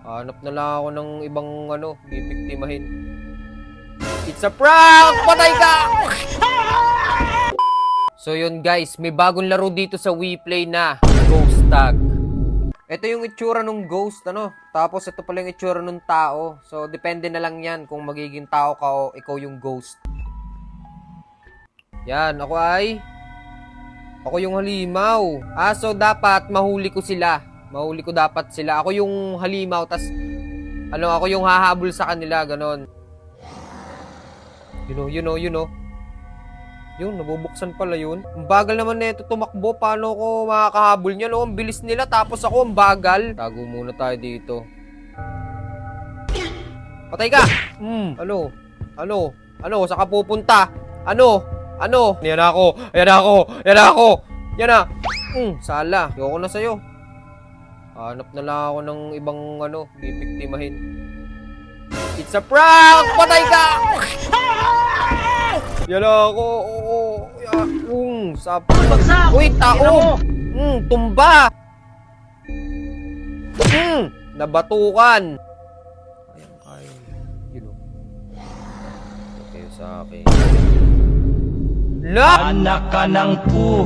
Hanap na lang ako ng ibang bibiktimahin. It's a prank! Patay ka! So yun guys, may bagong laro dito sa WePlay na Ghost Tag. Ito yung itsura ng ghost, Tapos ito pala yung itsura ng tao. So depende na lang yan kung magiging tao ka o ikaw yung ghost. Yan, ako yung halimaw. So dapat mahuli ko sila. Mahuli ko dapat sila. Ako yung halimaw, tas ako yung hahabol sa kanila, ganon. You know. Yun, nabubuksan pala yun. Ang bagal naman nito tumakbo. Paano ko makakahabol niya, no? Ang bilis nila, tapos ako ang bagal. Tago muna tayo dito. Patay ka! Ano? Saan ka pupunta? Ano? Yan ako! Sala. Ayoko na sa'yo. Hanap na lang ako ng ibang bibiktimahin. It's a prank! Patay ka! Yan ako. Uy, tao! Tumba! Nabatukan! Ay. Okay sa akin. La! Anak ka ng pu.